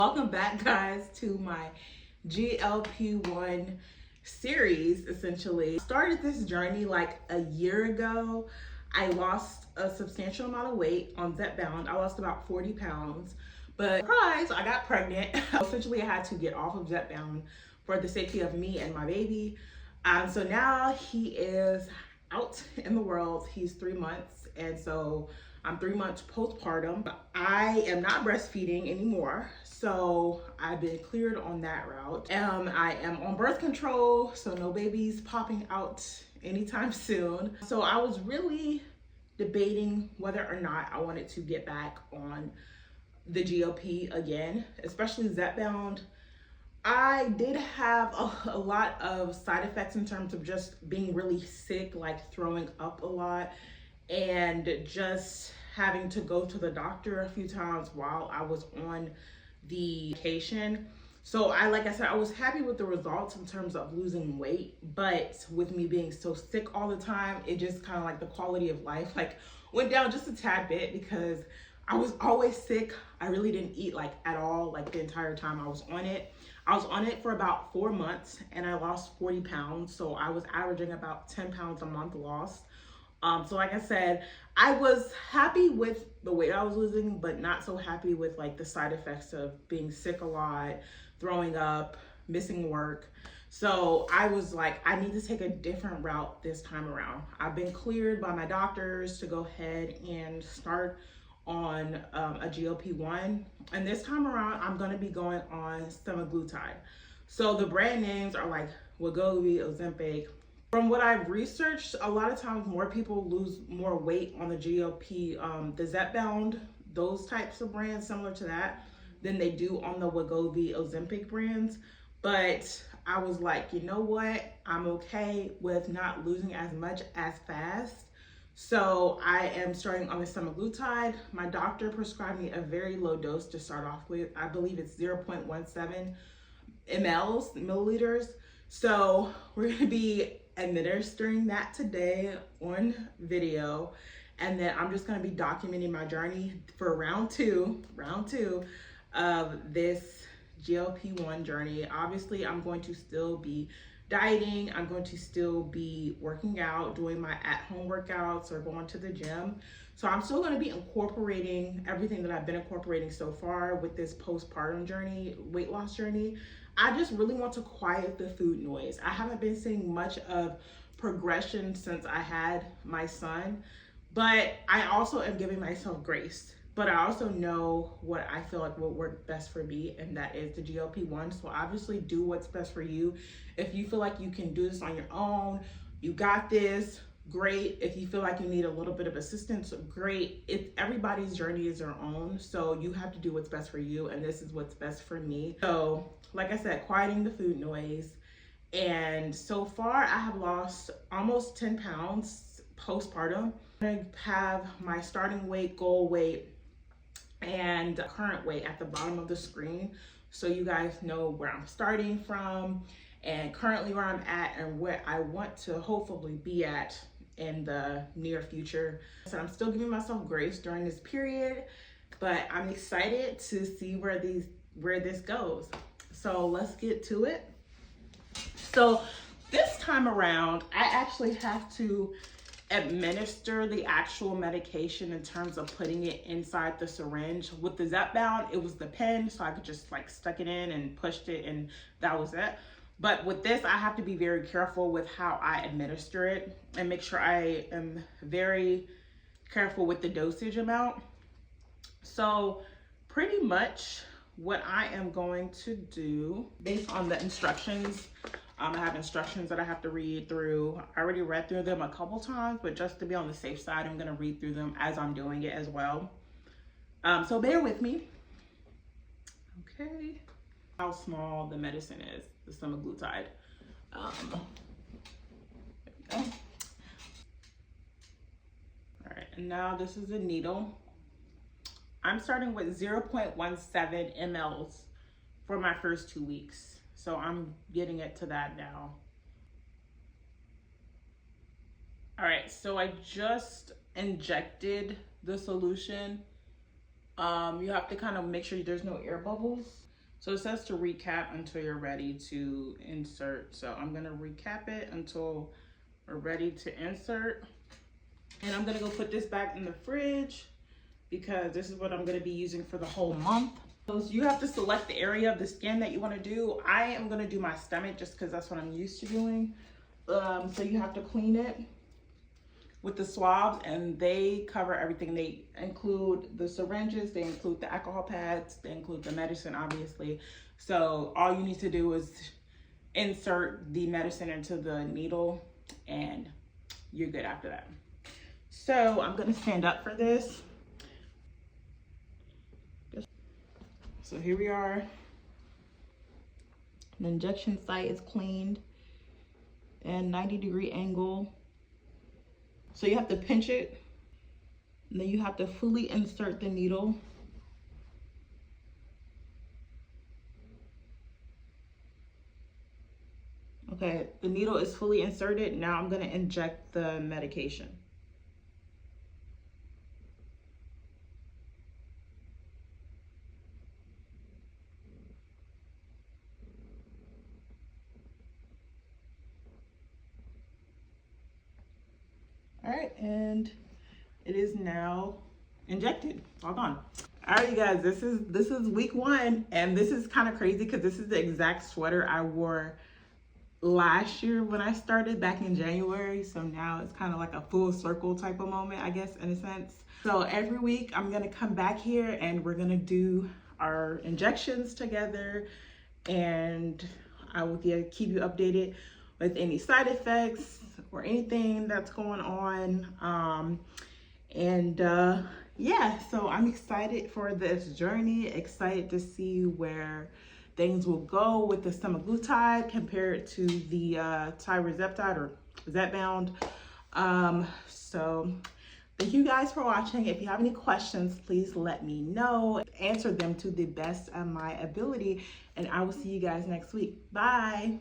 Welcome back, guys, to my GLP-1 series. Essentially started this journey like a year ago. I lost a substantial amount of weight on Zepbound. I lost about 40 pounds, but surprise, I got pregnant. Essentially, I had to get off of Zepbound for the safety of me and my baby. So now he is out in the world. He's 3 months, and so I'm 3 months postpartum. I am not breastfeeding anymore, so I've been cleared on that route. I am on birth control, so no babies popping out anytime soon. So I was really debating whether or not I wanted to get back on the GLP again, especially Zepbound. I did have a lot of side effects in terms of just being really sick, like throwing up a lot, and just having to go to the doctor a few times while I was on the medication. So like I said, I was happy with the results in terms of losing weight, but with me being so sick all the time, it just kind of like the quality of life like went down just a tad bit because I was always sick. I really didn't eat like at all like the entire time I was on it. I was on it for about 4 months and I lost 40 pounds. So I was averaging about 10 pounds a month lost. So like I said, I was happy with the weight I was losing, but not so happy with like the side effects of being sick a lot, throwing up, missing work. So I was like, I need to take a different route this time around. I've been cleared by my doctors to go ahead and start on a GLP-1. And this time around, I'm gonna be going on Semaglutide. So the brand names are like Wegovy, Ozempic. From what I've researched, a lot of times more people lose more weight on the GLP, the Zepbound, those types of brands similar to that, than they do on the Wegovy, Ozempic brands. But I was like, you know what? I'm okay with not losing as much as fast. So I am starting on the Semaglutide. My doctor prescribed me a very low dose to start off with. I believe it's 0.17 milliliters. So we're gonna be administering that today on video, and then I'm just going to be documenting my journey for round two of this GLP-1 journey. Obviously, I'm going to still be dieting. I'm going to still be working out, doing my at-home workouts or going to the gym. So I'm still going to be incorporating everything that I've been incorporating so far with this postpartum journey, weight loss journey. I just really want to quiet the food noise. I haven't been seeing much of progression since I had my son, but I also am giving myself grace. But I also know what I feel like will work best for me, and that is the GLP-1. So obviously do what's best for you. If you feel like you can do this on your own, you got this, great. If you feel like you need a little bit of assistance, great. Everybody's journey is their own, so you have to do what's best for you, and this is what's best for me. So like I said, quieting the food noise. And so far I have lost almost 10 pounds postpartum. I have my starting weight, goal weight, and current weight at the bottom of the screen, so you guys know where I'm starting from and currently where I'm at and where I want to hopefully be at in the near future. So I'm still giving myself grace during this period, but I'm excited to see where this goes. So let's get to it. So this time around, I actually have to administer the actual medication in terms of putting it inside the syringe. With the Zepbound, it was the pen, so I could just like stuck it in and pushed it, and that was it. But with this, I have to be very careful with how I administer it and make sure I am very careful with the dosage amount. So pretty much what I am going to do based on the instructions, I have instructions that I have to read through. I already read through them a couple times, but just to be on the safe side, I'm gonna read through them as I'm doing it as well. So bear with me. Okay. How small the medicine is, the Semaglutide. There we go. All right, and now this is a needle. I'm starting with 0.17 mLs for my first 2 weeks. So I'm getting it to that now. All right, so I just injected the solution. You have to kind of make sure there's no air bubbles. So it says to recap until you're ready to insert. So I'm gonna recap it until we're ready to insert. And I'm gonna go put this back in the fridge because this is what I'm gonna be using for the whole month. So you have to select the area of the skin that you wanna do. I am gonna do my stomach just because that's what I'm used to doing. So you have to clean it with the swabs, and they cover everything. They include the syringes, they include the alcohol pads, they include the medicine, obviously. So all you need to do is insert the medicine into the needle and you're good after that. So I'm gonna stand up for this. So here we are. The injection site is cleaned and 90-degree angle. So you have to pinch it, and then you have to fully insert the needle. Okay, the needle is fully inserted. Now I'm gonna inject the medication. All right, and it is now injected. All gone. All right, you guys, this is week 1, and this is kind of crazy because this is the exact sweater I wore last year when I started back in January. So now it's kind of like a full circle type of moment, I guess, in a sense. So every week I'm gonna come back here and we're gonna do our injections together, and I will keep you updated with any side effects or anything that's going on. Yeah, so I'm excited for this journey, excited to see where things will go with the semaglutide compared to the tirzepatide or Zepbound. So thank you guys for watching. If you have any questions, please let me know. Answer them to the best of my ability, and I will see you guys next week. Bye.